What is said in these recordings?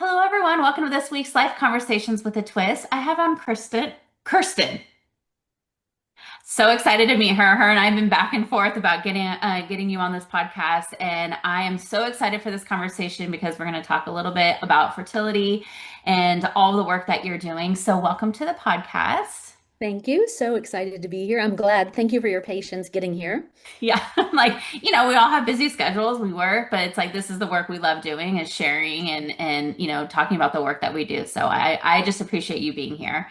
Hello, everyone. Welcome to this week's Life Conversations with a Twist. I have on Kirsten. So excited to meet her. Her and I have been back and forth about getting you on this podcast, and I am so excited for this conversation because we're going to talk a little bit about fertility and all the work that you're doing. So, welcome to the podcast. Thank you. So excited to be here. I'm glad. Thank you for your patience getting here. Yeah, like we all have busy schedules. We work, but it's like this is the work we love doing, is sharing and talking about the work that we do. So, I just appreciate you being here.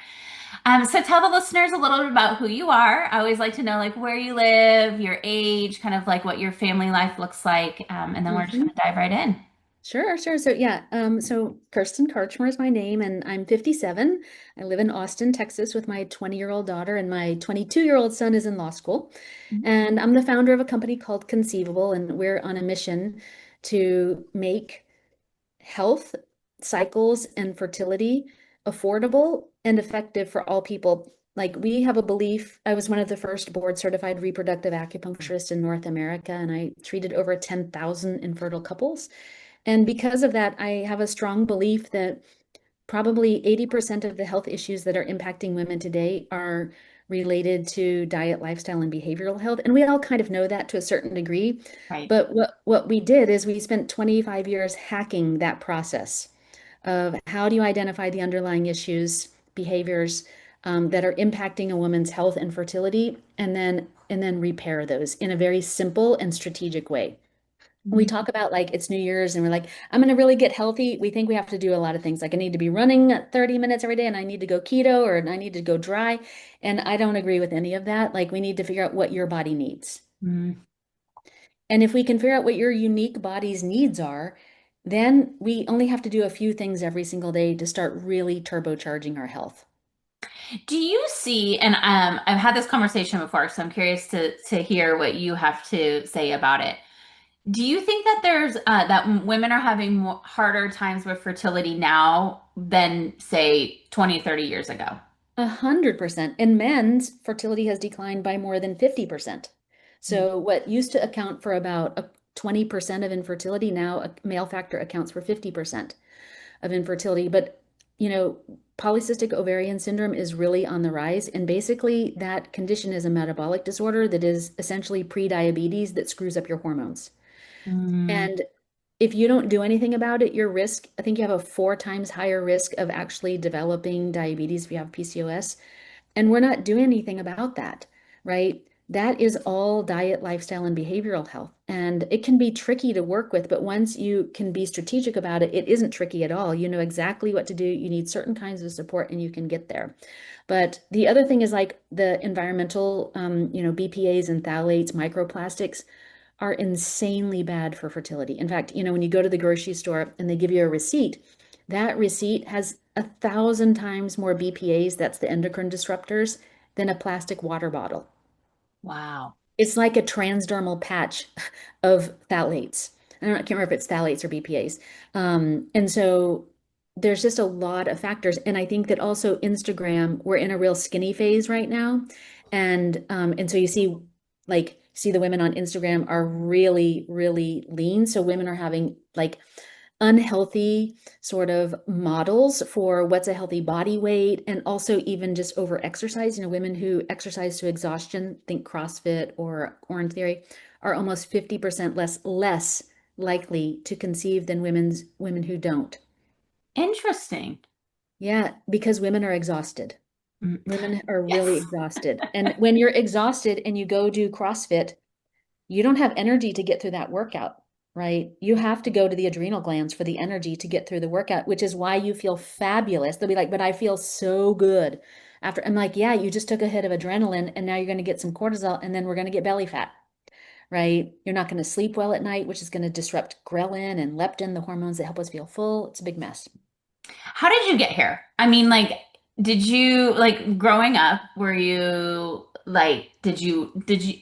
So tell the listeners a little bit about who you are. I always like to know like where you live, your age, kind of like what your family life looks like, and then we're just hmm going to dive right in. Sure. So Kirsten Karchmer is my name, and I'm 57. I live in Austin, Texas, with my 20-year-old daughter, and my 22-year-old son is in law school. And I'm the founder of a company called Conceivable, and we're on a mission to make health, cycles, and fertility affordable and effective for all people. Like we have a belief, I was one of the first board certified reproductive acupuncturists in North America, and I treated over 10,000 infertile couples. And because of that, I have a strong belief that probably 80% of the health issues that are impacting women today are related to diet, lifestyle, and behavioral health. And we all kind of know that to a certain degree. Right. But what we did is we spent 25 years hacking that process of how do you identify the underlying issues, behaviors that are impacting a woman's health and fertility, and then repair those in a very simple and strategic way. We Mhm. talk about like it's New Year's and we're like, I'm going to really get healthy. We think we have to do a lot of things. Like I need to be running 30 minutes every day and I need to go keto or I need to go dry. And I don't agree with any of that. Like we need to figure out what your body needs. Mhm. And if we can figure out what your unique body's needs are, then we only have to do a few things every single day to start really turbocharging our health. Do you see, and I've had this conversation before, so I'm curious to hear what you have to say about it. Do you think that that women are having harder times with fertility now than say 20, 30 years ago? 100%. In men's, fertility has declined by more than 50%. So what used to account for about 20% of infertility, now a male factor accounts for 50% of infertility. But, you know, polycystic ovarian syndrome is really on the rise. And basically, that condition is a metabolic disorder that is essentially pre-diabetes that screws up your hormones. Mm. And if you don't do anything about it, your risk, I think you have a 4 times higher risk of actually developing diabetes if you have PCOS. And we're not doing anything about that, right? That is all diet, lifestyle, and behavioral health. And it can be tricky to work with, but once you can be strategic about it, it isn't tricky at all. You know exactly what to do. You need certain kinds of support and you can get there. But the other thing is like the environmental, BPAs and phthalates, microplastics are insanely bad for fertility. In fact, when you go to the grocery store and they give you a receipt, that receipt has 1,000 times more BPAs, that's the endocrine disruptors, than a plastic water bottle. Wow. It's like a transdermal patch of phthalates. I can't remember if it's phthalates or BPAs. And so there's just a lot of factors. And I think that also Instagram, we're in a real skinny phase right now. And so you see the women on Instagram are really, really lean. So women are having like unhealthy sort of models for what's a healthy body weight and also even just over exercise. Women who exercise to exhaustion, think CrossFit or Orange Theory, are almost 50% less likely to conceive than women who don't. Interesting. Yeah, because women are exhausted. Mm. Women are really Yes. exhausted. And when you're exhausted and you go do CrossFit, you don't have energy to get through that workout, right? You have to go to the adrenal glands for the energy to get through the workout, which is why you feel fabulous. They'll be like, but I feel so good after. I'm like, yeah, you just took a hit of adrenaline and now you're going to get some cortisol and then we're going to get belly fat, right? You're not going to sleep well at night, which is going to disrupt ghrelin and leptin, the hormones that help us feel full. It's a big mess. How did you get here? I mean, like, did you like growing up, were you like,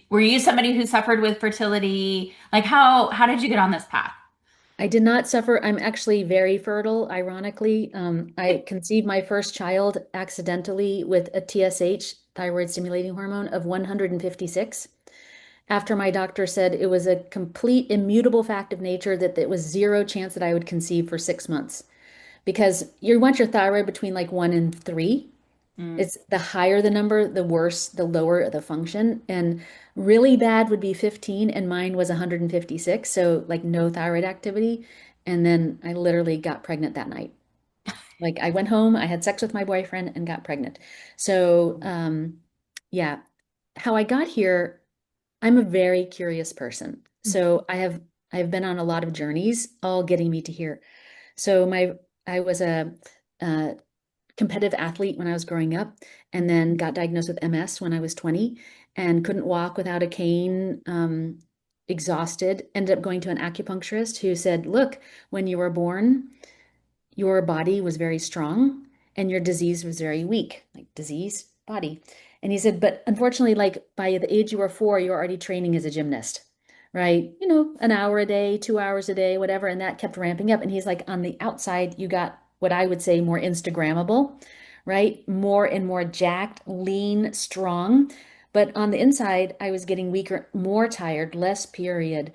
were you somebody who suffered with fertility? Like, how did you get on this path? I did not suffer. I'm actually very fertile, ironically. I conceived my first child accidentally with a TSH, thyroid stimulating hormone, of 156. after my doctor said it was a complete immutable fact of nature that there was zero chance that I would conceive for 6 months because you want your thyroid between like 1 and 3. Mm. It's the higher the number, the worse, the lower the function. And really bad would be 15, and mine was 156. So, like, no thyroid activity. And then I literally got pregnant that night. Like, I went home, I had sex with my boyfriend, and got pregnant. So, yeah, how I got here, I'm a very curious person. So, I've been on a lot of journeys, all getting me to here. So, I was a competitive athlete when I was growing up, and then got diagnosed with MS when I was 20 and couldn't walk without a cane, exhausted. Ended up going to an acupuncturist who said, look, when you were born, your body was very strong and your disease was very weak, like disease, body. And he said, but unfortunately, like by the age you were 4, you're already training as a gymnast, right? An hour a day, 2 hours a day, whatever. And that kept ramping up. And he's like, on the outside, you got what I would say more Instagrammable, right? More and more jacked, lean, strong. But on the inside, I was getting weaker, more tired, less period,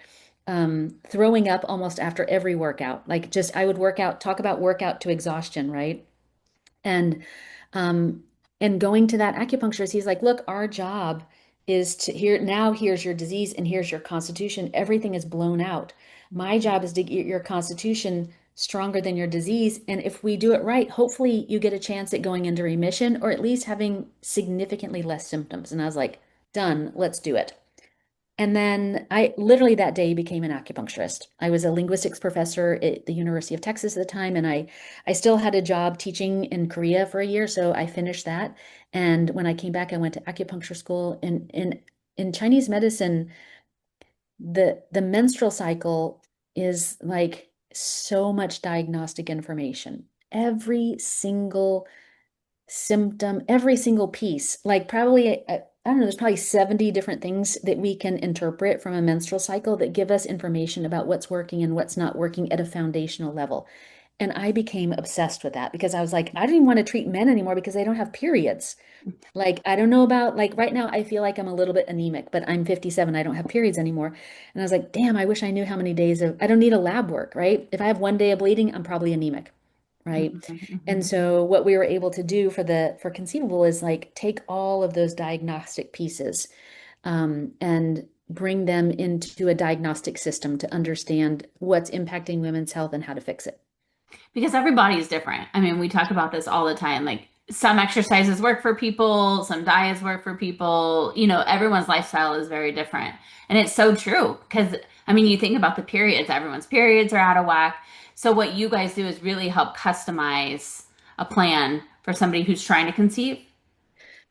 throwing up almost after every workout. Like just I would work out, talk about workout to exhaustion, right? And um, and going to that acupuncturist, he's like, look, our job is to here now, here's your disease and here's your constitution. Everything is blown out. My job is to get your constitution stronger than your disease. And if we do it right, hopefully you get a chance at going into remission or at least having significantly less symptoms. And I was like, done, let's do it. And then I literally that day became an acupuncturist. I was a linguistics professor at the University of Texas at the time, and I still had a job teaching in Korea for a year, so I finished that. And when I came back, I went to acupuncture school. And in Chinese medicine, the menstrual cycle is like so much diagnostic information. Every single symptom, every single piece, like probably, I don't know, there's probably 70 different things that we can interpret from a menstrual cycle that give us information about what's working and what's not working at a foundational level. And I became obsessed with that because I was like, I don't even want to treat men anymore because they don't have periods. Like, I don't know about, like, right now, I feel like I'm a little bit anemic, but I'm 57. I don't have periods anymore. And I was like, damn, I wish I knew how many days I don't need a lab work, right? If I have one day of bleeding, I'm probably anemic, right? And Mhm. so what we were able to do for Conceivable is like take all of those diagnostic pieces, and bring them into a diagnostic system to understand what's impacting women's health and how to fix it. Because everybody is different. I mean, we talk about this all the time. Like some exercises work for people, some diets work for people. Everyone's lifestyle is very different. And it's so true because, I mean, you think about the periods, everyone's periods are out of whack. So what you guys do is really help customize a plan for somebody who's trying to conceive.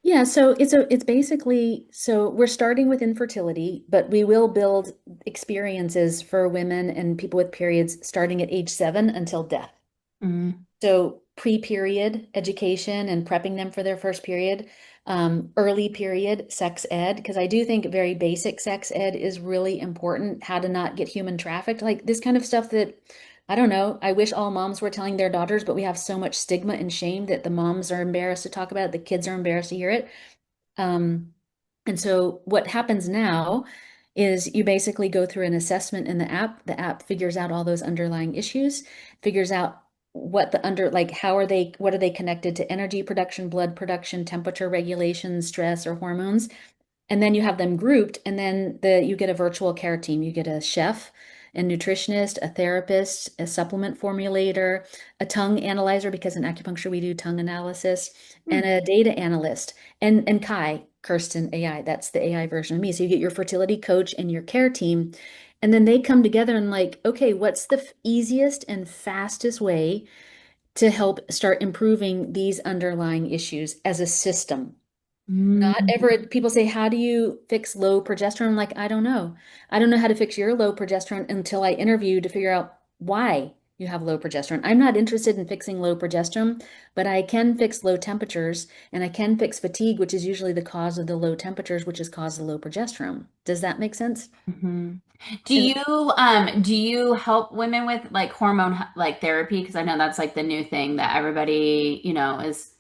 Yeah, so it's basically, so we're starting with infertility, but we will build experiences for women and people with periods starting at age 7 until death. Mm. So pre-period education and prepping them for their first period, early period sex ed, because I do think very basic sex ed is really important, how to not get human trafficked, like this kind of stuff that, I don't know, I wish all moms were telling their daughters, but we have so much stigma and shame that the moms are embarrassed to talk about it, the kids are embarrassed to hear it. Um, and so what happens now is you basically go through an assessment in the app. The app figures out all those underlying issues, figures out what the under, like what are they connected to energy production, blood production, temperature regulation, stress or hormones. And then you have them grouped, and then you get a virtual care team. You get a chef, a nutritionist, a therapist, a supplement formulator, a tongue analyzer, because in acupuncture we do tongue analysis, and Hmm. a data analyst, and Kai, Kirsten AI. That's the AI version of me. So you get your fertility coach and your care team, and then they come together and like, okay, what's the easiest and fastest way to help start improving these underlying issues as a system? Not Mm. ever, people say, how do you fix low progesterone? I'm like, I don't know. I don't know how to fix your low progesterone until I interview to figure out why you have low progesterone. I'm not interested in fixing low progesterone, but I can fix low temperatures and I can fix fatigue, which is usually the cause of the low temperatures, which is cause of low progesterone. Does that make sense? Mhm. Do And you help women with like hormone like therapy? Because I know that's like the new thing that everybody, is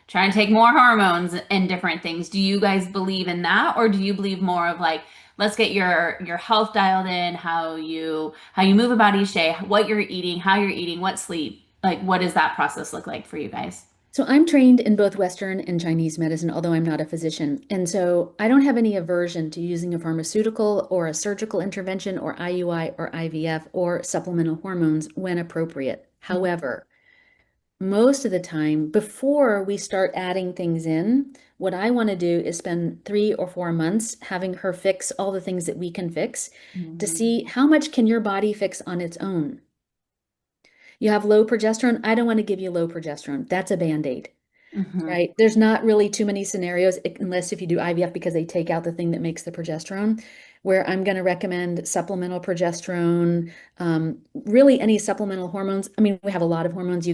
trying to take more hormones and different things. Do you guys believe in that, or do you believe more of like let's get your health dialed in, how you move about each day, what you're eating, how you're eating, what sleep. Like, what does that process look like for you guys? So I'm trained in both Western and Chinese medicine, although I'm not a physician. And so I don't have any aversion to using a pharmaceutical or a surgical intervention or IUI or IVF or supplemental hormones when appropriate. However, most of the time, before we start adding things in, what I want to do is spend 3 or 4 months having her fix all the things that we can fix to Mm-hmm. see how much can your body fix on its own. You have low progesterone. I don't want to give you low progesterone. That's a band-aid. Mm-hmm. Right. There's not really too many scenarios, unless if you do IVF because they take out the thing that makes the progesterone, where I'm going to recommend supplemental progesterone, really any supplemental hormones. I mean, we have a lot of hormones.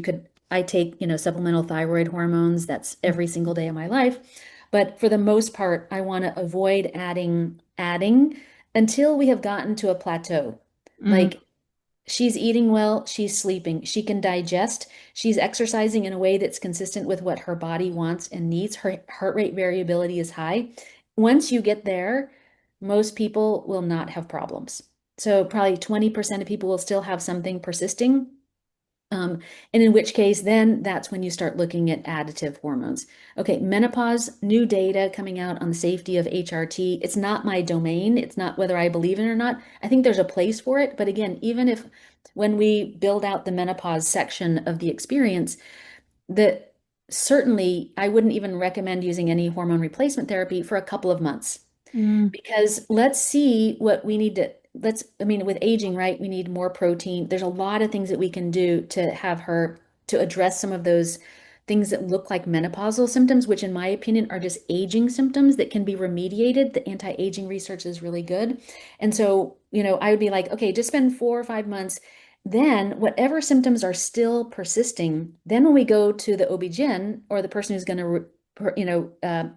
I take, supplemental thyroid hormones. That's every single day of my life. But for the most part, I want to avoid adding until we have gotten to a plateau. Mm-hmm. Like she's eating well, she's sleeping, she can digest, she's exercising in a way that's consistent with what her body wants and needs. Her heart rate variability is high. Once you get there, most people will not have problems. So probably 20% of people will still have something persisting. Um, and in which case, then that's when you start looking at additive hormones. Okay, menopause, new data coming out on the safety of HRT. It's not my domain. It's not whether I believe in it or not. I think there's a place for it. But again, even if when we build out the menopause section of the experience, that certainly I wouldn't even recommend using any hormone replacement therapy for a couple of months. Because let's see what we need to, I mean, with aging, right? We need more protein. There's a lot of things that we can do to have her to address some of those things that look like menopausal symptoms, which in my opinion are just aging symptoms that can be remediated. The anti-aging research is really good. And so, I would be like, okay, just spend 4 or 5 months. Then whatever symptoms are still persisting, then when we go to the OB-GYN or the person who's going to,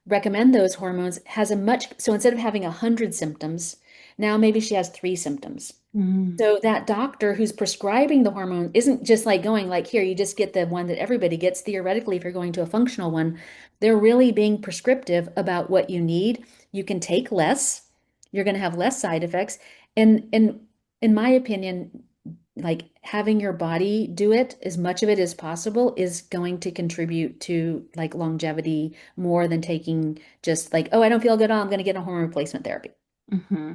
recommend those hormones has a much, so instead of having 100 symptoms, now maybe she has 3 symptoms. Mm-hmm. So that doctor who's prescribing the hormone isn't just like going like, here, you just get the one that everybody gets. Theoretically, if you're going to a functional one, they're really being prescriptive about what you need. You can take less, you're going to have less side effects. And in my opinion, like having your body do it, as much of it as possible, is going to contribute to like longevity more than taking just like, oh, I don't feel good. Oh, I'm going to get a hormone replacement therapy. Mm-hmm.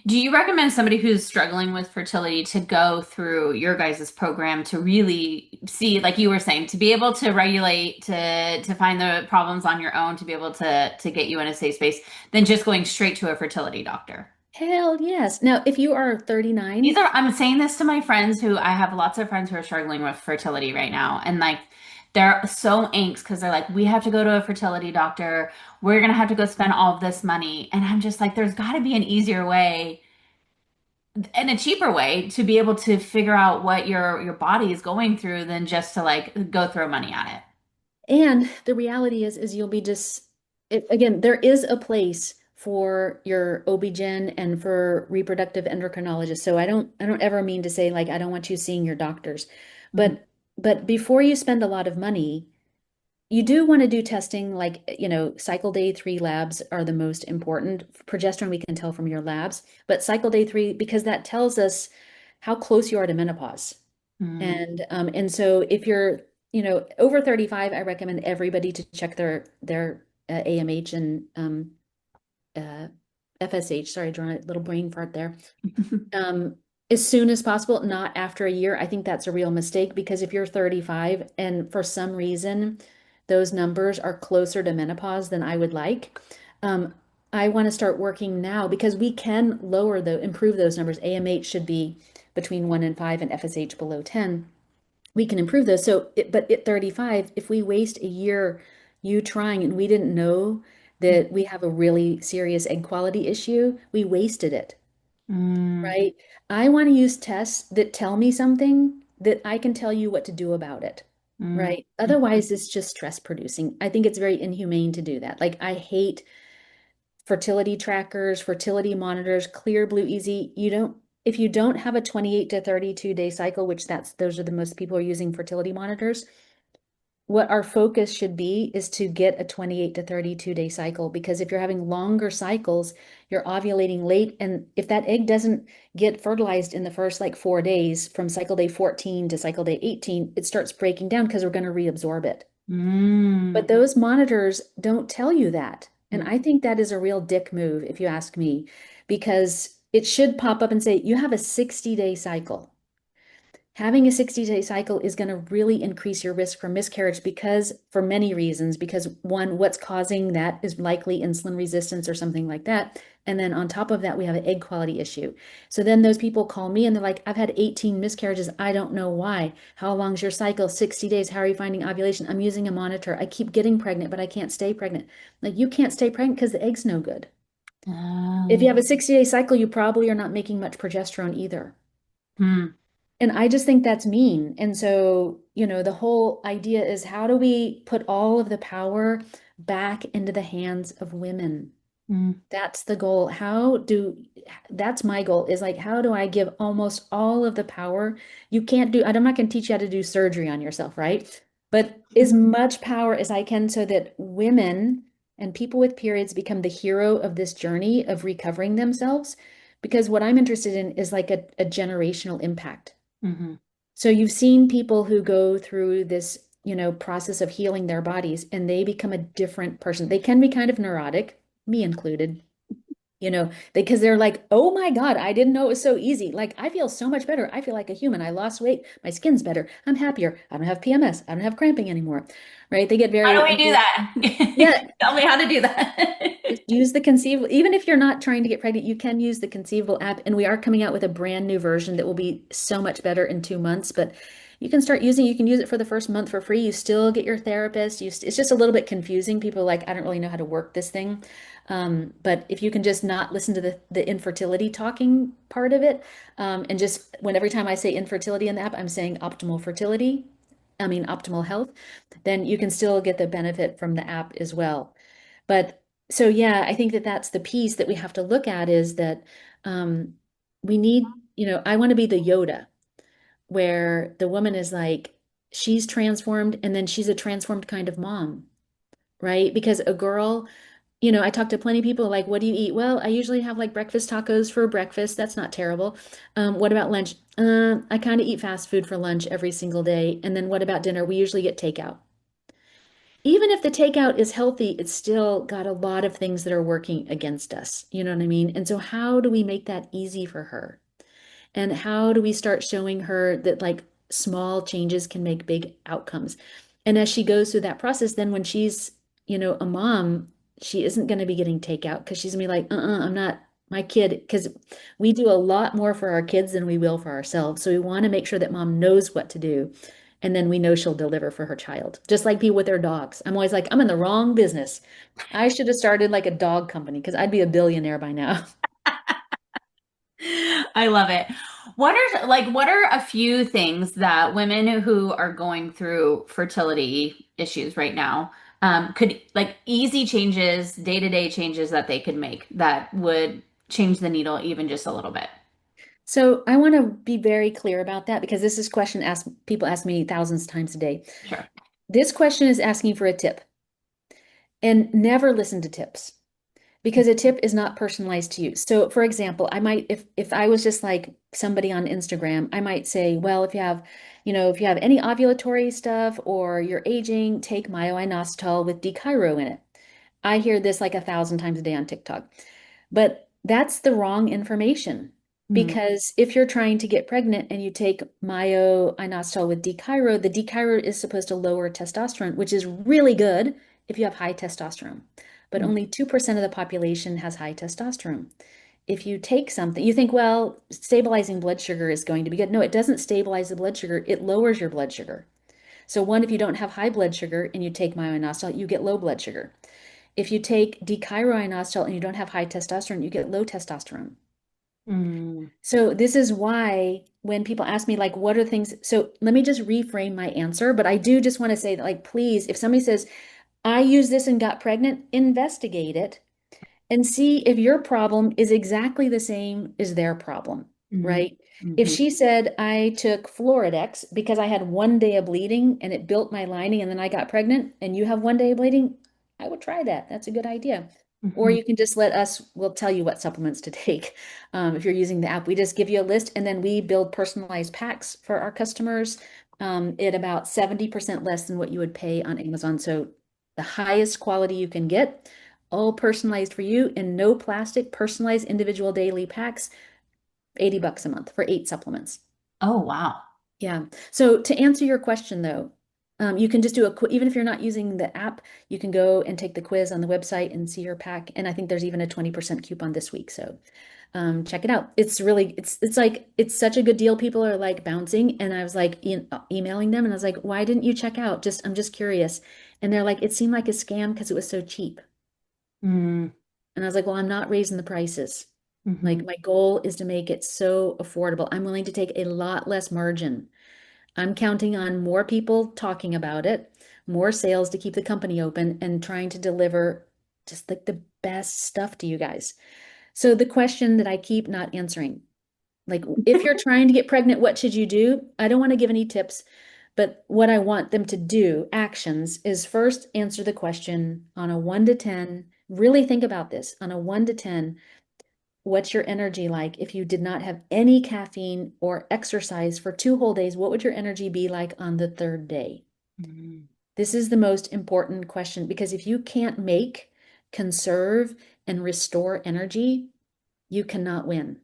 Do you recommend somebody who's struggling with fertility to go through your guys' program to really see, like you were saying, to be able to regulate, to find the problems on your own, to be able to get you in a safe space, than just going straight to a fertility doctor? Hell yes. Now, if you are 39, I'm saying this to my friends who I have lots of friends who are struggling with fertility right now. And like, they're so angst because they're like, we have to go to a fertility doctor. We're going to have to go spend all of this money. And I'm just like, there's got to be an easier way and a cheaper way to be able to figure out what your body is going through than just to like go throw money at it. and the reality is you'll be just again, there is a place for your OB-GYN and for reproductive endocrinologists. So I don't ever mean to say like I don't want you seeing your doctors. Mhm. But before you spend a lot of money, you do want to do testing like, cycle day 3 labs are the most important. Progesterone we can tell from your labs, but cycle day 3 because that tells us how close you are to menopause. Mm, And so if you're, over 35, I recommend everybody to check their AMH and uh, FSH. Sorry, drawing a little brain fart there. Um, as soon as possible, not after a year. I think that's a real mistake because if you're 35 and for some reason those numbers are closer to menopause than I would like, um, I want to start working now because we can improve those numbers. AMH should be between 1 and 5 and FSH below 10. We can improve those. But at 35, if we waste a year you trying and we didn't know that we have a really serious egg quality issue, we wasted it, mm, right? I want to use tests that tell me something that I can tell you what to do about it, mm, right? Otherwise, it's just stress producing. I think it's very inhumane to do that. Like, I hate fertility trackers, fertility monitors, Clear, Blue, Easy. If you don't have a 28 to 32 day cycle, which those are the most people are using fertility monitors, what our focus should be is to get a 28 to 32 day cycle, because if you're having longer cycles, you're ovulating late. And if that egg doesn't get fertilized in the first like 4 days from cycle day 14 to cycle day 18, it starts breaking down because we're going to reabsorb it. But Mm. those monitors don't tell you that. And Mm. I think that is a real dick move, if you ask me, because it should pop up and say, you have a 60-day cycle. Having a 60-day cycle is going to really increase your risk for miscarriage because, for many reasons, because one, what's causing that is likely insulin resistance or something like that. And then on top of that, we have an egg quality issue. So then those people call me and they're like, I've had 18 miscarriages. I don't know why. How long's your cycle? 60 days. How are you finding ovulation? I'm using a monitor. I keep getting pregnant, but I can't stay pregnant. Like, you can't stay pregnant because the egg's no good. If you Oh. have a 60-day cycle, you probably are not making much progesterone either. Hmm. And I just think that's mean. And so, the whole idea is, how do we put all of the power back into the hands of women? Mm. That's the goal. That's my goal, is like, how do I give almost all of the power? I'm not going to teach you how to do surgery on yourself, right? But as much power as I can so that women and people with periods become the hero of this journey of recovering themselves. Because what I'm interested in is like a generational impact. Mhm. So you've seen people who go through this, process of healing their bodies, and they become a different person. They can be kind of neurotic, me included, because they're like, oh my God, I didn't know it was so easy. Like, I feel so much better. I feel like a human. I lost weight. My skin's better. I'm happier. I don't have PMS. I don't have cramping anymore. Right? They get How do very, we do that? yeah, Tell me how to do that. just use the Conceivable. Even if you're not trying to get pregnant, you can use the Conceivable app. And we are coming out with a brand new version that will be so much better in 2 months. But you can start using, you can use it for the first month for free. You still get your therapist. It's just a little bit confusing. People are like, I don't really know how to work this thing. But if you can just not listen to the infertility talking part of it, and just when every time I say infertility in the app, I'm saying optimal fertility, I mean optimal health, then you can still get the benefit from the app as well. But so, yeah, I think that that's the piece that we have to look at, is that um, we need, I want to be the Yoda, where the woman is like, she's transformed and then she's a transformed kind of mom, right? Because a girl, I talk to plenty of people like, what do you eat? Well, I usually have like breakfast tacos for breakfast. That's not terrible. What about lunch? I kind of eat fast food for lunch every single day. And then what about dinner? We usually get takeout. Even if the takeout is healthy, it's still got a lot of things that are working against us. You know what I mean? And so, how do we make that easy for her? And how do we start showing her that like small changes can make big outcomes? And as she goes through that process, then when she's, a mom, she isn't going to be getting takeout, because she's gonna be like, I'm not my kid, because we do a lot more for our kids than we will for ourselves. So we want to make sure that mom knows what to do. And then we know she'll deliver for her child. Just like people with their dogs. I'm always like, I'm in the wrong business. I should have started like a dog company, because I'd be a billionaire by now. I love it. What are a few things that women who are going through fertility issues right now could like easy changes, day-to-day changes that they could make that would change the needle even just a little bit? So I want to be very clear about that, because this is question asked people ask me thousands of times a day. Sure. This question is asking for a tip, and never listen to tips, because a tip is not personalized to you. So for example, I might, if I was just like somebody on Instagram, I might say, well, if you have any ovulatory stuff or you're aging, take myo-inositol with D-chiro in it. I hear this like 1,000 times a day on TikTok. But that's the wrong information. Mm. Because if you're trying to get pregnant and you take myo-inositol with D-chiro, the D-chiro is supposed to lower testosterone, which is really good if you have high testosterone. But Mm. only 2% of the population has high testosterone. If you take something, you think, well, stabilizing blood sugar is going to be good. No, it doesn't stabilize the blood sugar, it lowers your blood sugar. So, one, if you don't have high blood sugar and you take myo-inositol, you get low blood sugar. If you take D-chiro-inositol and you don't have high testosterone, you get low testosterone. Mm. So this is why when people ask me like, what are things? So let me just reframe my answer, but I do just want to say that, like, please, if somebody says, I used this and got pregnant, investigate it and see if your problem is exactly the same as their problem. Mm-hmm. right? If Mm-hmm. she said I took Floridex because I had 1 day of bleeding and it built my lining and then I got pregnant and you have 1 day of bleeding, I would try that. That's a good idea. Or Mm-hmm. you can just let us, we'll tell you what supplements to take. If you're using the app, we just give you a list and then we build personalized packs for our customers at about 70% less than what you would pay on Amazon. So the highest quality you can get, all personalized for you and no plastic, personalized individual daily packs, $80 a month for 8 supplements. Oh, wow. Yeah. So to answer your question though, you can just do even if you're not using the app, you can go and take the quiz on the website and see your pack. And I think there's even a 20% coupon this week. So check it out. It's really, it's like, it's such a good deal. People are like bouncing. And I was like emailing them and I was like, why didn't you check out? I'm just curious. And they're like, it seemed like a scam because it was so cheap. Mm-hmm. And I was like, well, I'm not raising the prices. Mm-hmm. Like my goal is to make it so affordable. I'm willing to take a lot less margin. I'm counting on more people talking about it, more sales to keep the company open, and trying to deliver just like the best stuff to you guys. So the question that I keep not answering, like if you're trying to get pregnant, what should you do? I don't want to give any tips, but what I want them to do, actions, is first answer the question on a 1 to 10. Really think about this on a 1 to 10. What's your energy like if you did not have any caffeine or exercise for 2 whole days? What would your energy be like on the third day? Mm-hmm. This is the most important question because if you can't make, conserve, and restore energy, you cannot win.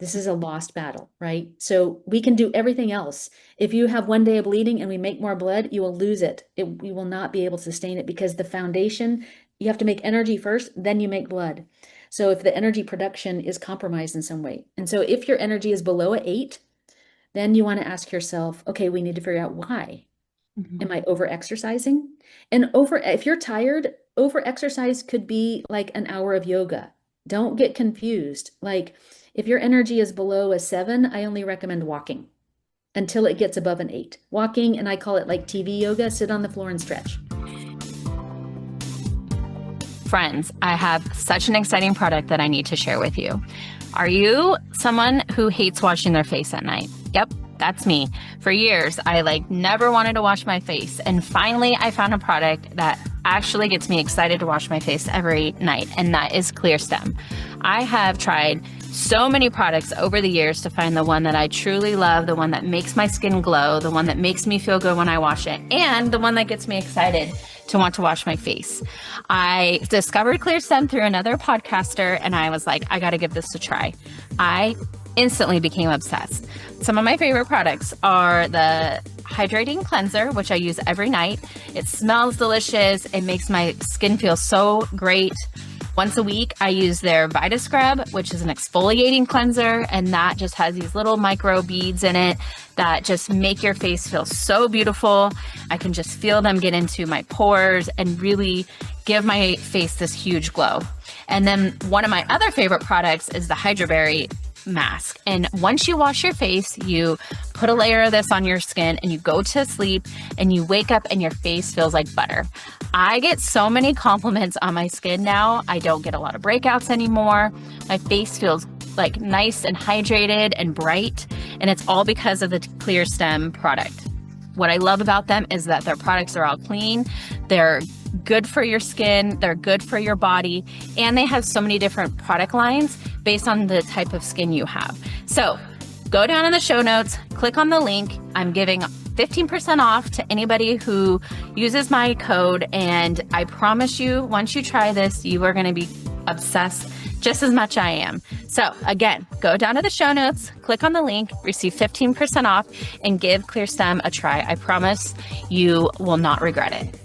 This is a lost battle, right? So we can do everything else. If you have 1 day of bleeding and we make more blood, you will lose it. You will not be able to sustain it because the foundation, you have to make energy first, then you make blood. So if the energy production is compromised in some way. And so if your energy is below a 8, then you want to ask yourself, okay, we need to figure out why. Mm-hmm. Am I over exercising? And if you're tired, over exercise could be like an hour of yoga. Don't get confused. Like if your energy is below a 7, I only recommend walking until it gets above an 8. Walking, and I call it like TV yoga, sit on the floor and stretch. Friends, I have such an exciting product that I need to share with you. Are you someone who hates washing their face at night? Yep, that's me. For years, I never wanted to wash my face. And finally, I found a product that actually gets me excited to wash my face every night, and that is Clear Stem. I have tried so many products over the years to find the one that I truly love, the one that makes my skin glow, the one that makes me feel good when I wash it, and the one that gets me excited to want to wash my face. I discovered Clear Stem through another podcaster, and I was like, I got to give this a try. I instantly became obsessed. Some of my favorite products are the hydrating cleanser, which I use every night. It smells delicious. It makes my skin feel so great. Once a week, I use their Vita Scrub, which is an exfoliating cleanser, and that just has these little micro beads in it that just make your face feel so beautiful. I can just feel them get into my pores and really give my face this huge glow. And then one of my other favorite products is the Hydra Berry mask. And once you wash your face, you put a layer of this on your skin and you go to sleep and you wake up and your face feels like butter. I get so many compliments on my skin now. I don't get a lot of breakouts anymore. My face feels nice and hydrated and bright, and it's all because of the Clear Stem product. What I love about them is that their products are all clean. They're good for your skin, they're good for your body, and they have so many different product lines based on the type of skin you have. So go down in the show notes, click on the link. I'm giving 15% off to anybody who uses my code, and I promise you, once you try this, you are going to be obsessed just as much I am. So again, go down to the show notes, click on the link, receive 15% off, and give Clear Stem a try. I promise you will not regret it.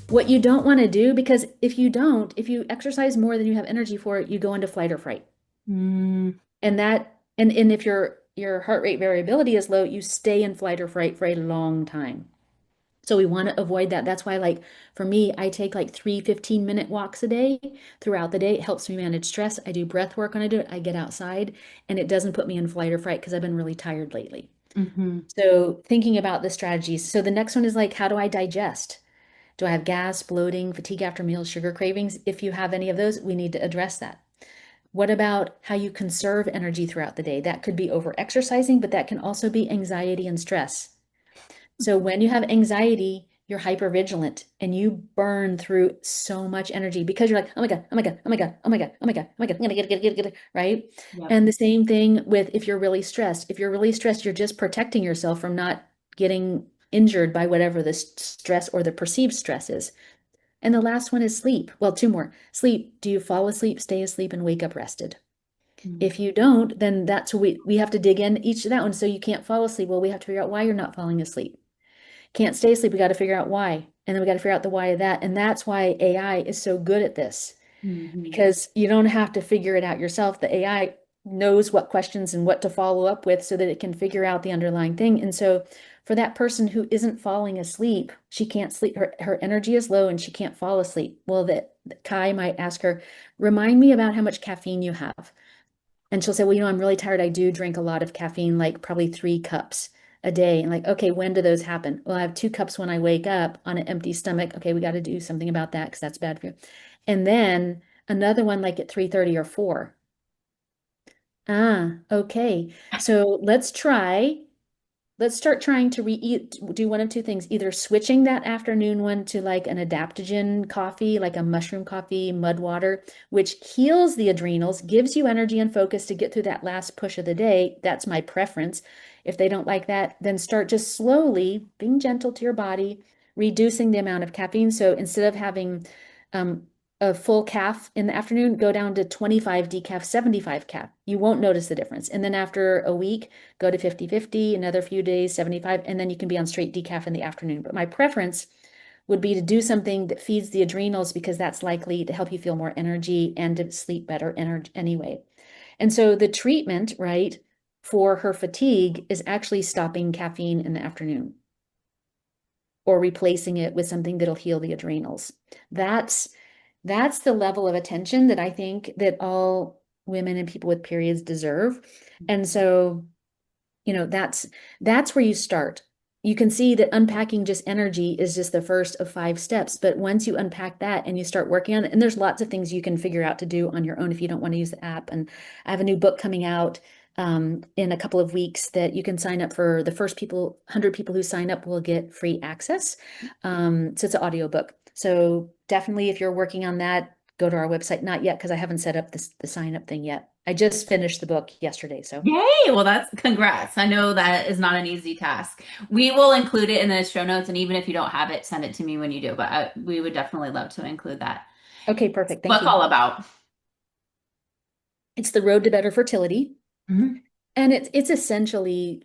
What you don't want to do, because if you exercise more than you have energy for, you go into flight or fright. Mm. And if your heart rate variability is low, you stay in flight or fright for a long time. So we want to avoid that. That's why, for me, I take 3 15-minute walks a day throughout the day. It helps me manage stress. I do breath work when I do it. I get outside and it doesn't put me in flight or fright because I've been really tired lately. Mm-hmm. So thinking about the strategies. So the next one is how do I digest? Do I have gas, bloating, fatigue after meals, sugar cravings? If you have any of those, we need to address that. What about how you conserve energy throughout the day? That could be over exercising, but that can also be anxiety and stress. So when you have anxiety, you're hypervigilant and you burn through so much energy because you're like, oh my God, oh my God, oh my God, oh my God, oh my God, oh my God, I'm gonna get it, right? Yep. And the same thing with if you're really stressed. If you're really stressed, you're just protecting yourself from not getting injured by whatever the stress or the perceived stress is. And the last one is sleep. Well, two more. Sleep. Do you fall asleep, stay asleep, and wake up rested? Mm. If you don't, then that's what we have to dig in each of that one. So you can't fall asleep. Well, we have to figure out why you're not falling asleep. Can't stay asleep. We got to figure out why. And then we got to figure out the why of that. And that's why AI is so good at this, Mhm. because you don't have to figure it out yourself. The AI knows what questions and what to follow up with so that it can figure out the underlying thing. And so for that person who isn't falling asleep, she can't sleep. Her energy is low and she can't fall asleep. Well, that Kai might ask her, remind me about how much caffeine you have. And she'll say, well, I'm really tired. I do drink a lot of caffeine, like probably 3 cups a day. And like, okay, when do those happen? Well, I have 2 cups when I wake up on an empty stomach. Okay, we got to do something about that because that's bad for you. And then another one like at 3:30 or 4. Ah, okay. So let's start trying to do one of two things, either switching that afternoon one to like an adaptogen coffee, like a mushroom coffee, mud water, which heals the adrenals, gives you energy and focus to get through that last push of the day. That's my preference. If they don't like that, then start just slowly being gentle to your body, reducing the amount of caffeine. So instead of having um, a full calf in the afternoon, go down to 25 decaf, 75 cap. You won't notice the difference. And then after a week, go to 50-50, another few days, 75, and then you can be on straight decaf in the afternoon. But my preference would be to do something that feeds the adrenals because that's likely to help you feel more energy and to sleep better anyway. And so the treatment, right, for her fatigue is actually stopping caffeine in the afternoon or replacing it with something that'll heal the adrenals. That's that's the level of attention that I think that all women and people with periods deserve. And so that's where you start. You can see that unpacking just energy is just the first of 5 steps. But once you unpack that and you start working on it, and there's lots of things you can figure out to do on your own if you don't want to use the app. And I have a new book coming out in a couple of weeks that you can sign up for. The first 100 people who sign up will get free access. So it's an audiobook. So definitely, if you're working on that, go to our website. Not yet, because I haven't set up the sign up thing yet. I just finished the book yesterday. So. Yay! Well, that's congrats. I know that is not an easy task. We will include it in the show notes, and even if you don't have it, send it to me when you do. But we would definitely love to include that. Okay, perfect. Thank What's you. all about? It's the road to better fertility. Mhm. And it's essentially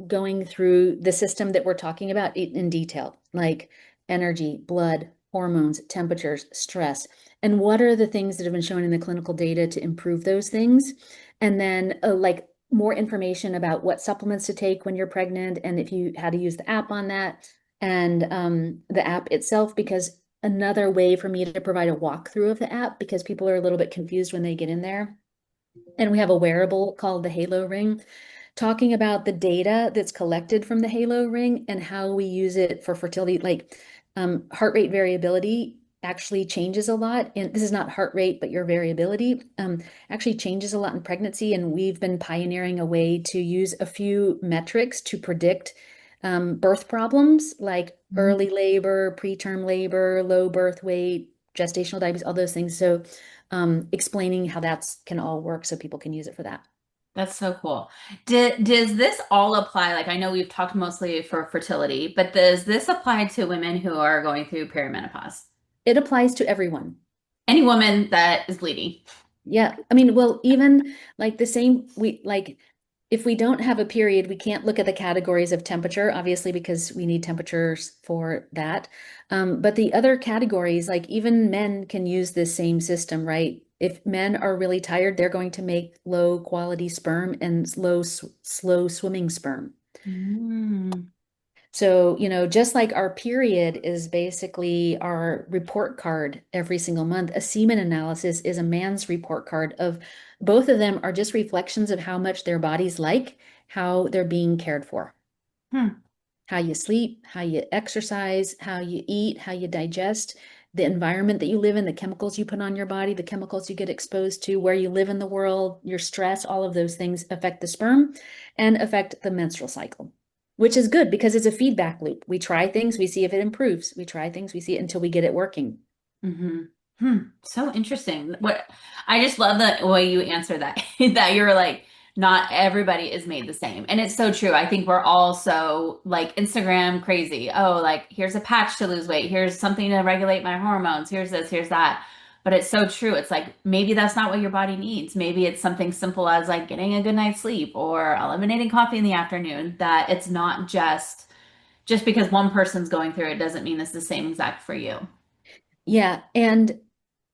going through the system that we're talking about in detail, like energy, blood, hormones, temperatures, stress, and what are the things that have been shown in the clinical data to improve those things. And then like more information about what supplements to take when you're pregnant and if you how to use the app on that and the app itself, because another way for me to provide a walkthrough of the app because people are a little bit confused when they get in there. And we have a wearable called the Halo Ring, talking about the data that's collected from the Halo Ring and how we use it for fertility. Like heart rate variability actually changes a lot. And this is not heart rate, but your variability actually changes a lot in pregnancy. And we've been pioneering a way to use a few metrics to predict birth problems like Mhm. early labor, preterm labor, low birth weight, gestational diabetes, all those things. So explaining how that's can all work so people can use it for that. That's so cool. Does this all apply? Like, I know we've talked mostly for fertility, but does this apply to women who are going through perimenopause? It applies to everyone. Any woman that is bleeding? Yeah. I mean, well, even like the same, we like if we don't have a period, we can't look at the categories of temperature, obviously, because we need temperatures for that. But the other categories, like even men can use this same system, right? If men are really tired, they're going to make low quality sperm and slow swimming sperm. Mm. So, just like our period is basically our report card every single month, a semen analysis is a man's report card of both of them are just reflections of how much their bodies like, how they're being cared for, Hmm. how you sleep, how you exercise, how you eat, how you digest. the environment that you live in, the chemicals you put on your body, the chemicals you get exposed to, where you live in the world, your stress, all of those things affect the sperm and affect the menstrual cycle, which is good because it's a feedback loop. We try things, we see if it improves. We try things, we see it until we get it working. Hmm. Hmm. So interesting. What I just love the way you answer that, that you're like, not everybody is made the same. And it's so true. I think we're all so like Instagram crazy. Oh, like here's a patch to lose weight. Here's something to regulate my hormones. Here's this, here's that. But it's so true. It's like maybe that's not what your body needs. Maybe it's something simple as like getting a good night's sleep or eliminating coffee in the afternoon, that it's not just because one person's going through it doesn't mean it's the same exact for you. Yeah, and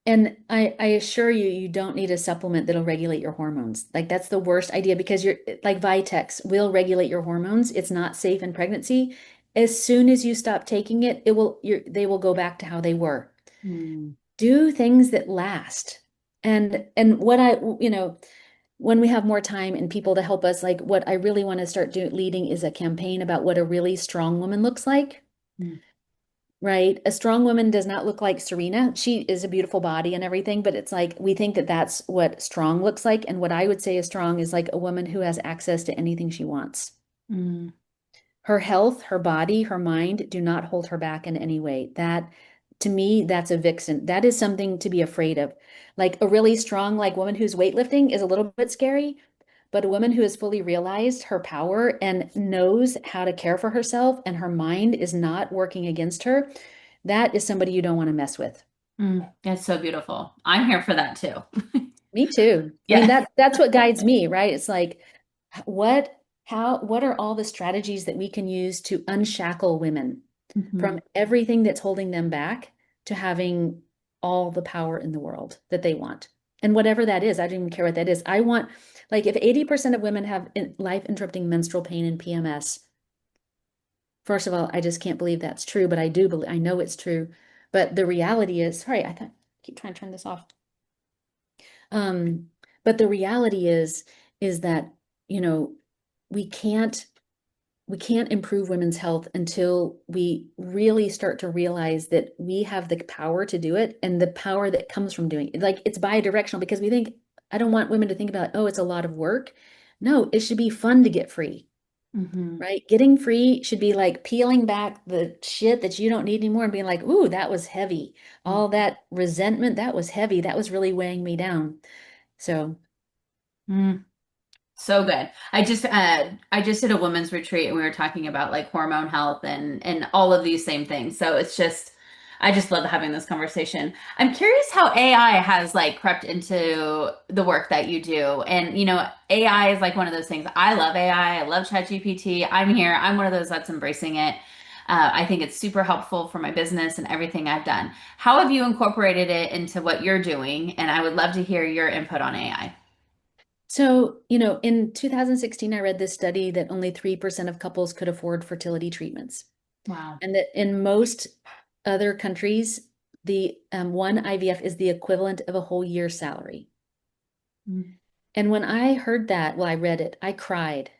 I assure you, you don't need a supplement that'll regulate your hormones. Like that's the worst idea because you're like Vitex will regulate your hormones. It's not safe in pregnancy. As soon as you stop taking it, they will go back to how they were. Hmm. Do things that last. And what when we have more time and people to help us, like what I really want to start leading is a campaign about what a really strong woman looks like. Hmm. Right? A strong woman does not look like Serena. She is a beautiful body and everything, but it's like we think that that's what strong looks like. And what I would say is strong is like a woman who has access to anything she wants. Hmm. Her health, her body, her mind do not hold her back in any way. That to me, that's a vixen. That is something to be afraid of. Like a really strong, like woman who's weightlifting is a little bit scary, but a woman who has fully realized her power and knows how to care for herself and her mind is not working against her, that is somebody you don't want to mess with. That's so beautiful. I'm here for that too. Me too. I mean, Yeah. that's what guides me, right? It's like what what are all the strategies that we can use to unshackle women Hmm. from everything that's holding them back to having all the power in the world that they want. And whatever that is, I don't even care what that is. I want, like, if 80% of women have life interrupting menstrual pain and PMS, first of all, I just can't believe that's true, but I do believe, I know it's true. But the reality is, sorry, I keep trying to turn this off. Um, but the reality is that, you know, we can't we can't improve women's health until we really start to realize that we have the power to do it and the power that comes from doing it. Like it's bi-directional because we think, I don't want women to think about, oh, it's a lot of work. No, it should be fun to get free, Hmm. right? Getting free should be like peeling back the shit that you don't need anymore and being like, ooh, that was heavy. All that resentment, that was heavy. That was really weighing me down. So, Mm. So good. I just did a women's retreat and we were talking about like hormone health and all of these same things. So it's just I just love having this conversation. I'm curious how AI has like crept into the work that you do. And you know, AI is like one of those things. I love AI. I love ChatGPT. I'm here. I'm one of those that's embracing it. I think it's super helpful for my business and everything I've done. How have you incorporated it into what you're doing? And I would love to hear your input on AI. in 2016, I read this study that only 3% of couples could afford fertility treatments. Wow. And that in most other countries, the one IVF is the equivalent of a whole year's salary. Mm. And when I heard that, well, I read it, I cried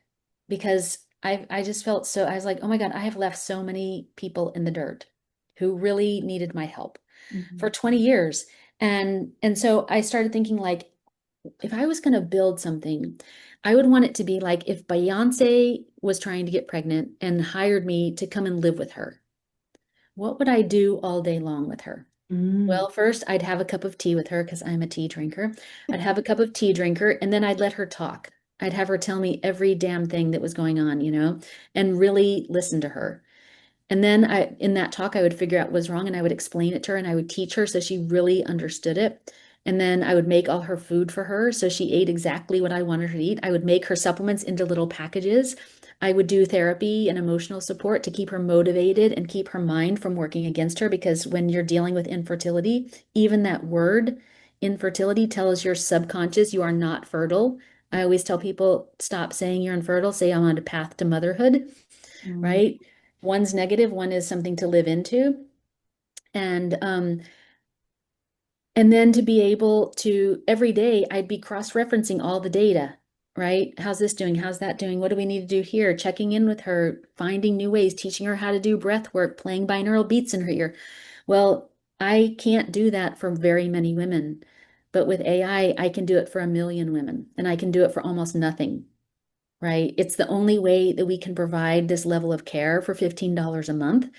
because I just felt so, I was like, oh my God, I have left so many people in the dirt who really needed my help for Mhm. 20 years. And so I started thinking like, if I was going to build something, I would want it to be like if Beyonce was trying to get pregnant and hired me to come and live with her, what would I do all day long with her? Mm. Well, first, I'd have a cup of tea with her because I'm a tea drinker. I'd have a cup of tea drinker and then I'd let her talk. I'd have her tell me every damn thing that was going on, and really listen to her. And then in that talk, I would figure out what was wrong and I would explain it to her and I would teach her so she really understood it. And then I would make all her food for her so she ate exactly what I wanted her to eat. I would make her supplements into little packages. I would do therapy and emotional support to keep her motivated and keep her mind from working against her because when you're dealing with infertility, even that word, infertility, tells your subconscious you are not fertile. I always tell people, stop saying you're infertile, say I'm on a path to motherhood, Mm. right? One's negative, one is something to live into. And and then to be able to every day I'd be cross-referencing all the data, right? How's this doing? How's that doing? What do we need to do here? Checking in with her, finding new ways, teaching her how to do breath work, playing binaural beats in her ear. Well, I can't do that for very many women. But with AI, I can do it for 1 million women, and I can do it for almost nothing, right? It's the only way that we can provide this level of care for $15 a month.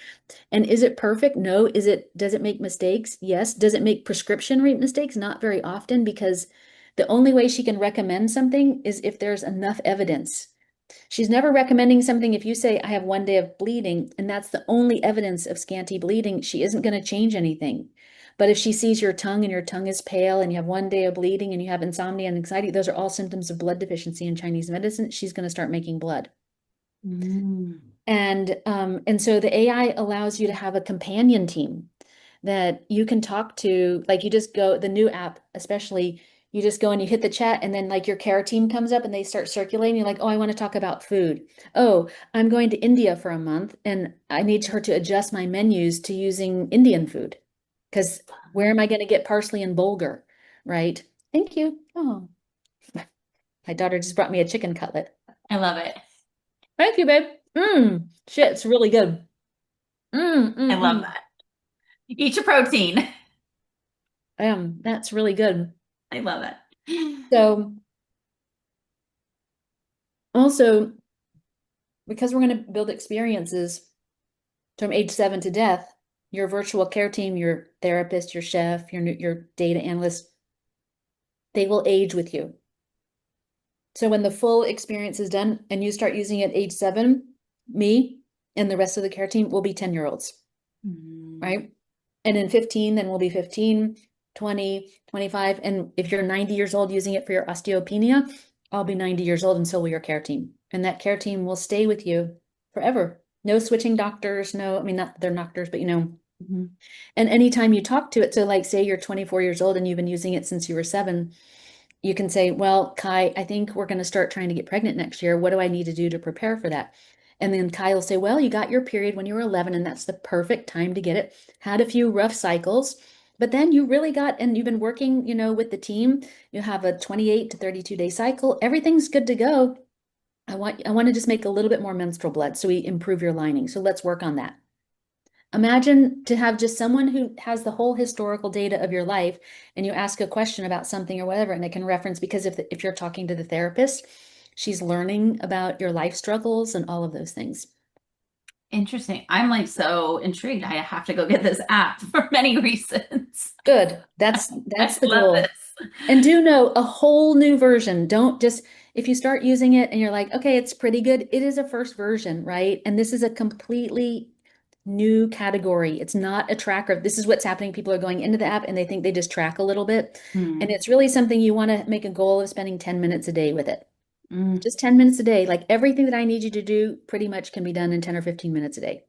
And is it perfect? No. Does it make mistakes? Yes. Does it make prescription rate mistakes? Not very often, because the only way she can recommend something is if there's enough evidence. She's never recommending something if you say, I have 1 day of bleeding, and that's the only evidence of scanty bleeding, she isn't going to change anything. But if she sees your tongue and your tongue is pale and you have 1 day of bleeding and you have insomnia and anxiety, those are all symptoms of blood deficiency in Chinese medicine, she's going to start making blood. Mm. And so the AI allows you to have a companion team that you can talk to. Like, you just go, the new app, especially, you just go and you hit the chat, and then like your care team comes up and they start circulating. You're like, oh, I want to talk about food. Oh, I'm going to India for a month and I need her to adjust my menus to using Indian food. Because where am I going to get parsley and bulgur? Right? Thank you. Oh, my daughter just brought me a chicken cutlet. I love it. Thank you, babe. Shit, it's really good. I love Mm. that. Eat your protein. That's really good. I love it. So also, because we're going to build experiences from age 7 to death, your virtual care team, your therapist, your chef, your data analyst, they will age with you. So when the full experience is done and you start using it at age 7, me and the rest of the care team will be 10-year-olds, Mm. right? And in 15, then we'll be 15, 20, 25. And if you're 90 years old using it for your osteopenia, I'll be 90 years old and so will your care team. And that care team will stay with you forever. No switching doctors, no, I mean, not they're doctors, but Mhm. and anytime you talk to it, so like say you're 24 years old and you've been using it since you were 7, you can say, well, Kai, I think we're going to start trying to get pregnant next year. What do I need to do to prepare for that? And then Kai will say, well, you got your period when you were 11, and that's the perfect time to get it. Had a few rough cycles, but then you really got, and you've been working, with the team. You have a 28 to 32-day cycle. Everything's good to go. I want to just make a little bit more menstrual blood so we improve your lining. So let's work on that. Imagine to have just someone who has the whole historical data of your life, and you ask a question about something or whatever, and it can reference, because if you're talking to the therapist, she's learning about your life struggles and all of those things. Interesting. I'm like so intrigued. I have to go get this app for many reasons. Good. I, That's I the love goal. this. And do know a whole new version. Don't just, if you start using it and you're like, okay, it's pretty good, it is a first version, right? And this is a completely new category. It's not a tracker. This is what's happening. People are going into the app and they think they just track a little bit. And Mm. it's really something you want to make a goal of spending 10 minutes a day with it. Mm. Just 10 minutes a day. Like, everything that I need you to do pretty much can be done in 10 or 15 minutes a day.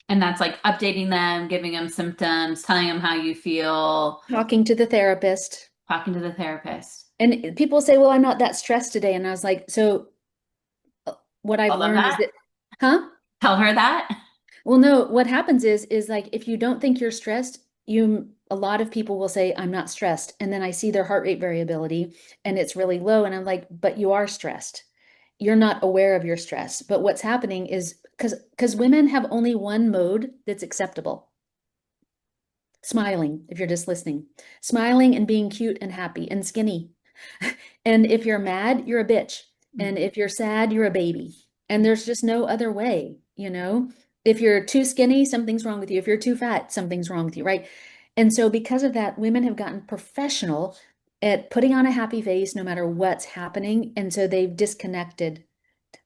And that's like updating them, giving them symptoms, telling them how you feel, Talking to the therapist. talking to the therapist. And people say, well, I'm not that stressed today. And I was like, so what I've Tell them learned is that. that, huh? Tell her that. Well, no, what happens is like, if you don't think you're stressed, a lot of people will say, I'm not stressed. And then I see their heart rate variability and it's really low. And I'm like, but you are stressed. You're not aware of your stress. But what's happening is because women have only one mode that's acceptable. Smiling, if you're just listening, smiling and being cute and happy and skinny. And if you're mad, you're a bitch. And if you're sad, you're a baby. And there's just no other way. If you're too skinny, something's wrong with you. If you're too fat, something's wrong with you, right? And so because of that, women have gotten professional at putting on a happy face no matter what's happening. And so they've disconnected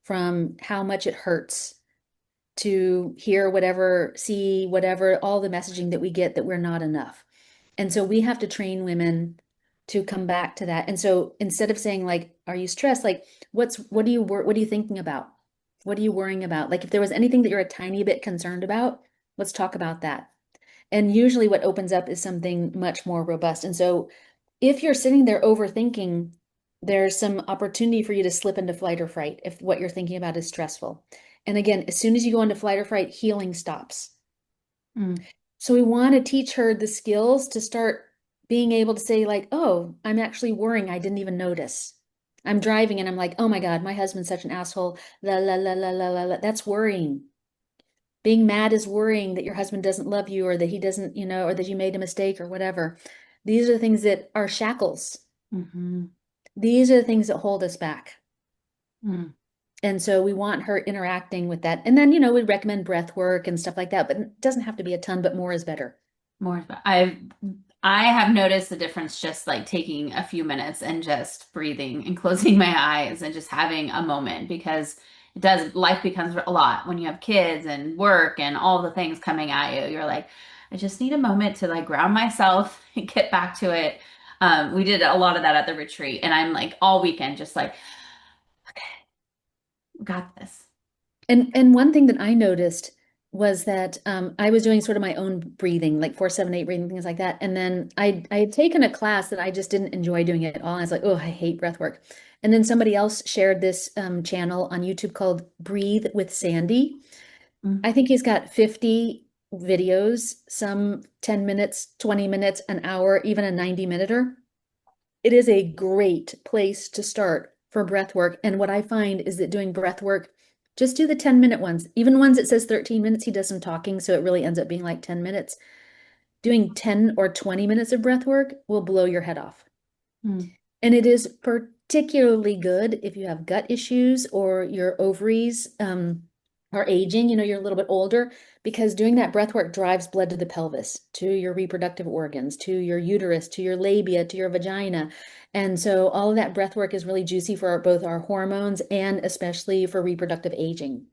from how much it hurts to hear whatever, see whatever, all the messaging that we get that we're not enough. And so we have to train women to come back to that. And so instead of saying like, are you stressed? Like, what are you thinking about? What are you worrying about? Like, if there was anything that you're a tiny bit concerned about, let's talk about that. And usually what opens up is something much more robust. And so if you're sitting there overthinking, there's some opportunity for you to slip into flight or fright if what you're thinking about is stressful. And again, as soon as you go into flight or fright, healing stops. Mm. So we want to teach her the skills to start being able to say, like, oh, I'm actually worrying. I didn't even notice. I'm driving and I'm like, oh my God, my husband's such an asshole. La la la la la la la. That's worrying. Being mad is worrying that your husband doesn't love you or that he doesn't, or that you made a mistake or whatever. These are the things that are shackles. Hmm. These are the things that hold us back. Mm. And so we want her interacting with that. And then, we recommend breath work and stuff like that, but it doesn't have to be a ton, but more is better. More, I have noticed the difference just like taking a few minutes and just breathing and closing my eyes and just having a moment because life becomes a lot when you have kids and work and all the things coming at you. You're like, I just need a moment to like ground myself and get back to it. We did a lot of that at the retreat, and I'm like all weekend just like, got this. And one thing that I noticed was that I was doing sort of my own breathing, like 4-7-8 breathing, things like that. And then I had taken a class that I just didn't enjoy doing it at all. I was like, oh, I hate breath work. And then somebody else shared this channel on YouTube called Breathe with Sandy. Mm. I think he's got 50 videos, some 10 minutes, 20 minutes, an hour, even a 90-minuter. It is a great place to start for breath work. And what I find is that doing breath work, just do the 10-minute ones. Even ones that says 13 minutes, he does some talking, so it really ends up being like 10 minutes. Doing 10 or 20 minutes of breath work will blow your head off. Mm. And it is particularly good if you have gut issues or your ovaries are aging, you're a little bit older, because doing that breath work drives blood to the pelvis, to your reproductive organs, to your uterus, to your labia, to your vagina. And so all of that breath work is really juicy for both our hormones and especially for reproductive aging.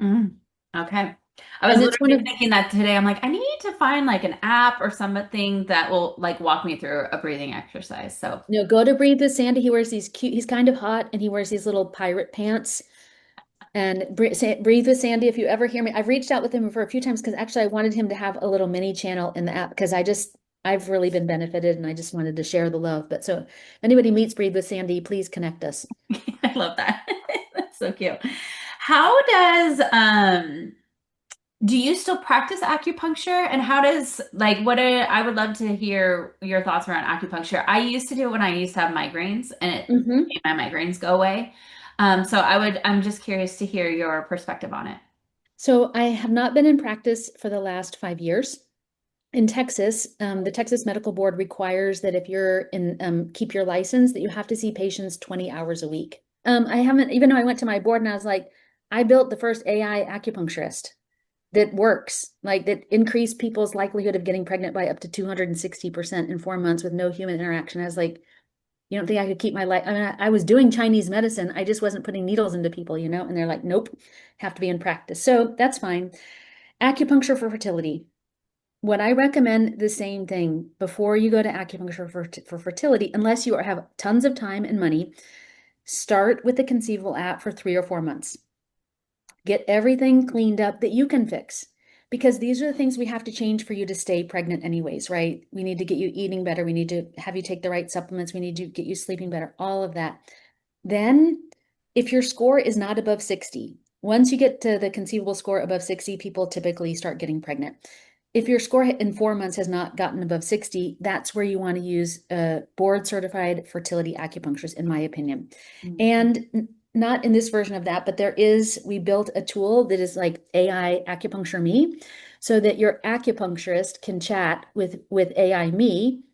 Mm. Okay. I was And it's one literally of, thinking that today. I'm like, I need to find like an app or something that will like walk me through a breathing exercise. So, go to Breathe with Sandy. He wears these cute, he's kind of hot and he wears these little pirate pants. And Breathe with Sandy, if you ever hear me, I've reached out with him for a few times because actually I wanted him to have a little mini channel in the app because I've really been benefited and I just wanted to share the love. But so if anybody meets Breathe with Sandy, please connect us. I love that. That's so cute. How does do you still practice acupuncture, and how does like I would love to hear your thoughts around acupuncture. I used to do it when I used to have migraines, and it Hmm. made my migraines go away. So I'm just curious to hear your perspective on it. So I have not been in practice for the last 5 years. In Texas, the Texas Medical Board requires that if you're in keep your license, that you have to see patients 20 hours a week. I haven't, even though I went to my board and I was like, I built the first AI acupuncturist that works, like that increased people's likelihood of getting pregnant by up to 260% in 4 months with no human interaction. I was like, you don't think I could keep my life? I mean, I was doing Chinese medicine. I just wasn't putting needles into people, And they're like, nope, have to be in practice. So that's fine. Acupuncture for fertility. What I recommend the same thing before you go to acupuncture for fertility, unless you have tons of time and money, start with the Conceivable app for 3 or 4 months. Get everything cleaned up that you can fix. Because these are the things we have to change for you to stay pregnant, anyways, right? We need to get you eating better. We need to have you take the right supplements. We need to get you sleeping better, all of that. Then, if your score is not above 60, once you get to the Conceivable score above 60, people typically start getting pregnant. If your score in 4 months has not gotten above 60, that's where you want to use a board certified fertility acupuncturist, in my opinion. And not in this version of that, but we built a tool that is like AI Acupuncture Me, so that your acupuncturist can chat with AI Me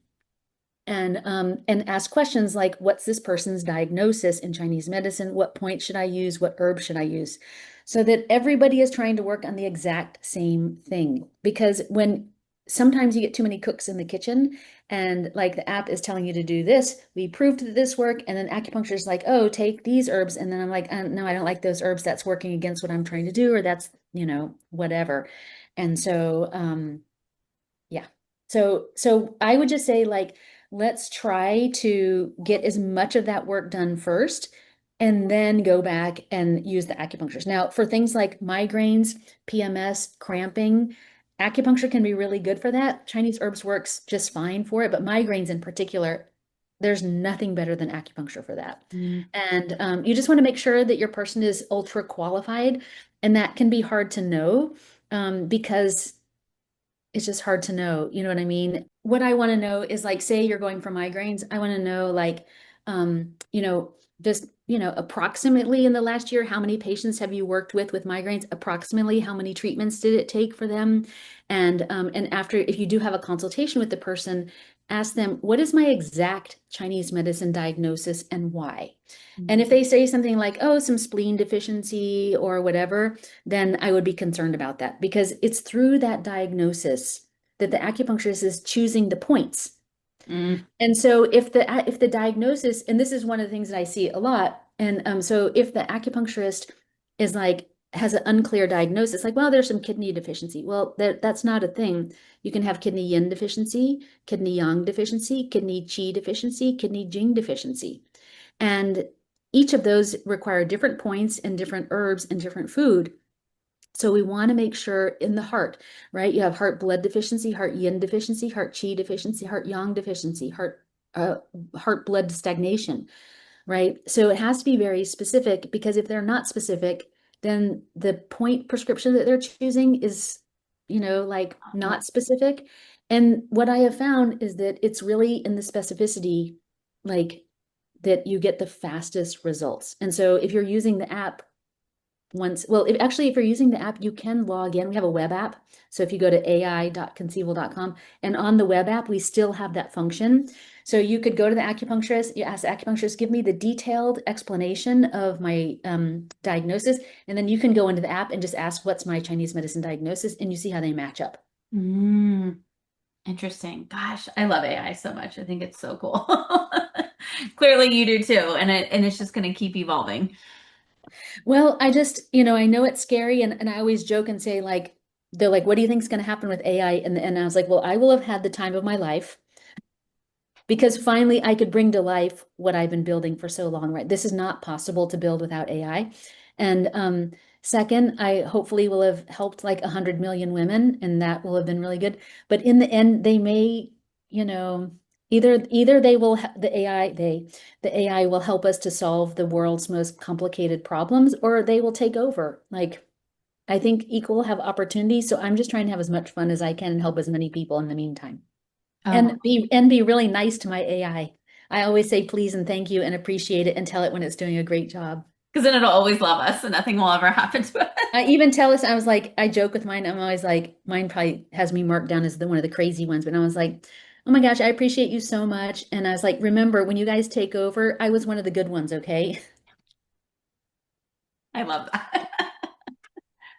and ask questions like, what's this person's diagnosis in Chinese medicine? What point should I use? What herb should I use? So that everybody is trying to work on the exact same thing. Because when sometimes you get too many cooks in the kitchen and like the app is telling you to do this, we proved that this work, and then acupuncture is like, oh, take these herbs. And then I'm like, no, I don't like those herbs. That's working against what I'm trying to do, or that's, whatever. And so, yeah. So I would just say like let's try to get as much of that work done first and then go back and use the acupuncturists. Now, for things like migraines, PMS, cramping, acupuncture can be really good for that. Chinese herbs works just fine for it, but migraines in particular, there's nothing better than acupuncture for that. Mm. And you just want to make sure that your person is ultra qualified, and that can be hard to know because it's just hard to know. You know what I mean? What I want to know is like, say you're going for migraines. I want to know like, You know, just, approximately in the last year, how many patients have you worked with migraines? Approximately how many treatments did it take for them? And after, if you do have a consultation with the person, ask them, what is my exact Chinese medicine diagnosis and why? And if they say something like, oh, some spleen deficiency or whatever, then I would be concerned about that because it's through that diagnosis that the acupuncturist is choosing the points. Mm. And so if the diagnosis, and this is one of the things that I see a lot, and so if the acupuncturist is like has an unclear diagnosis, like, well, there's some kidney deficiency. Well, that's not a thing. You can have kidney yin deficiency, kidney yang deficiency, kidney qi deficiency, kidney jing deficiency. And each of those require different points and different herbs and different food. So we want to make sure in the heart, right? You have heart blood deficiency, heart yin deficiency, heart qi deficiency, heart yang deficiency, uh, heart blood stagnation, right? So it has to be very specific because if they're not specific, then the point prescription that they're choosing is, like not specific. And what I have found is that it's really in the specificity, like that you get the fastest results. And so if you're using the app, if you're using the app, you can log in. We have a web app. So if you go to ai.conceivable.com and on the web app, we still have that function. So you could go to the acupuncturist, you ask the acupuncturist, give me the detailed explanation of my diagnosis. And then you can go into the app and just ask, what's my Chinese medicine diagnosis? And you see how they match up. Mm. Interesting. Gosh, I love AI so much. I think it's so cool. Clearly you do too, and it's just going to keep evolving. Well, I know it's scary. And I always joke and say, like, they're like, what do you think is going to happen with AI? And I was like, well, I will have had the time of my life because finally I could bring to life what I've been building for so long, right? This is not possible to build without AI. And second, I hopefully will have helped like 100 million women, and that will have been really good. But in the end, they may, you know, either they will the AI will help us to solve the world's most complicated problems, or they will take over. Like I think equal have opportunities, so I'm just trying to have as much fun as I can and help as many people in the meantime Oh, and be really nice to my AI. I always say please and thank you and appreciate it and tell it when it's doing a great job. because then it'll always love us and nothing will ever happen to it. I even tell us, I was like, I joke with mine. I'm always like, mine probably has me marked down as one of the crazy ones, but I was like, oh my gosh, I appreciate you so much. And I was like, remember, when you guys take over, I was one of the good ones, okay? I love that.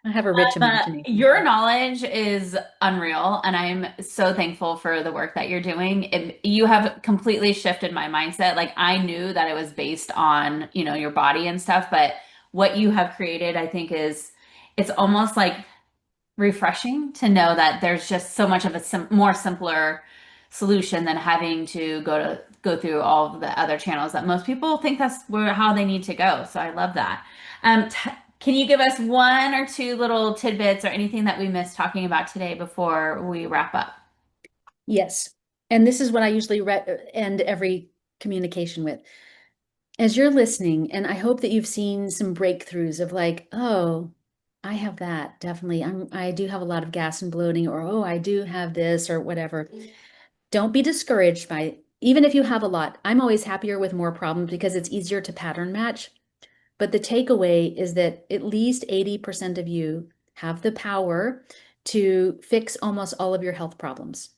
I have a rich imagination. Your knowledge is unreal, and I'm so thankful for the work that you're doing. You have completely shifted my mindset. Like I knew that it was based on, your body and stuff, but what you have created, I think it's almost like refreshing to know that there's just so much of a more simpler solution than having to go through all of the other channels that most people think that's how they need to go. So I love that. Can you give us one or two little tidbits or anything that we missed talking about today before we wrap up? Yes. And this is what I usually end every communication with. As you're listening, and I hope that you've seen some breakthroughs of like, oh, I have that, definitely. I do have a lot of gas and bloating, or oh, I do have this, or whatever. Don't be discouraged by even if you have a lot. I'm always happier with more problems because it's easier to pattern match. But the takeaway is that at least 80% of you have the power to fix almost all of your health problems.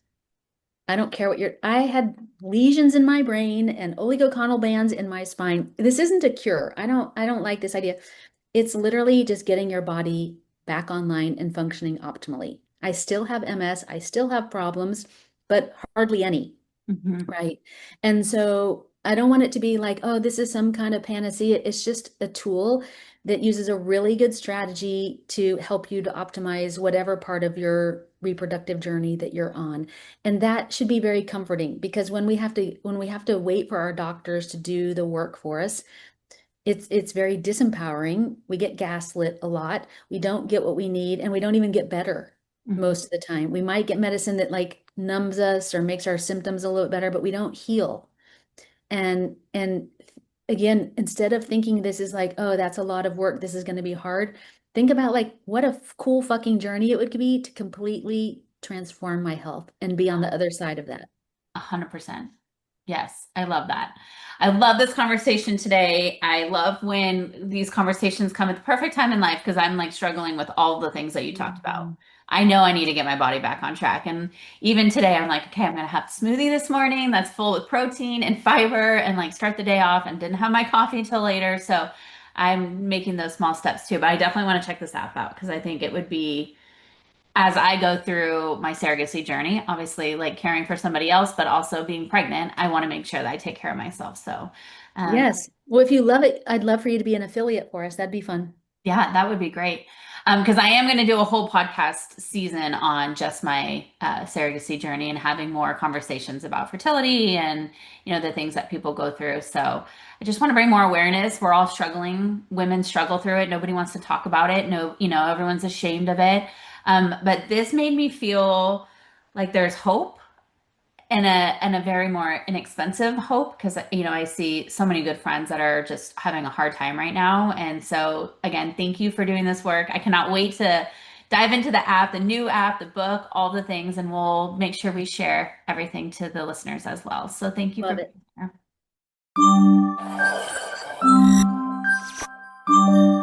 I don't care I had lesions in my brain and oligocondyl bands in my spine. This isn't a cure. I don't like this idea. It's literally just getting your body back online and functioning optimally. I still have MS, I still have problems, but hardly any. Mhm. Right. And so I don't want it to be like, oh, this is some kind of panacea. It's just a tool that uses a really good strategy to help you to optimize whatever part of your reproductive journey that you're on. And that should be very comforting because when we have to wait for our doctors to do the work for us, it's very disempowering. We get gaslit a lot. We don't get what we need, and we don't even get better Mhm. most of the time. We might get medicine that like numbs us or makes our symptoms a little bit better, but we don't heal. And again, instead of thinking this is like, oh, that's a lot of work, this is going to be hard, think about like what a cool fucking journey it would be to completely transform my health and be on the other side of that. 100%. Yes, I love that. I love this conversation today. I love when these conversations come at the perfect time in life because I'm like struggling with all the things that you talked about. Mhm. I know I need to get my body back on track. And even today, I'm like, okay, I'm gonna have a smoothie this morning that's full with protein and fiber and like start the day off and didn't have my coffee till later. So I'm making those small steps too. But I definitely want to check this app out because I think it would be as I go through my surrogacy journey, obviously like caring for somebody else, but also being pregnant, I want to make sure that I take care of myself. So, um, Yes. Well, if you love it, I'd love for you to be an affiliate for us. That'd be fun. yeah, that would be great. Because I am going to do a whole podcast season on just my surrogacy journey and having more conversations about fertility and, the things that people go through. So I just want to bring more awareness. We're all struggling. Women struggle through it. Nobody wants to talk about it. No, everyone's ashamed of it. But this made me feel like there's hope and a very more inexpensive hope because I see so many good friends that are just having a hard time right now. And so again, thank you for doing this work. I cannot wait to dive into the app, the new app, the book, all the things, and we'll make sure we share everything to the listeners as well. So thank you for Love it. being here.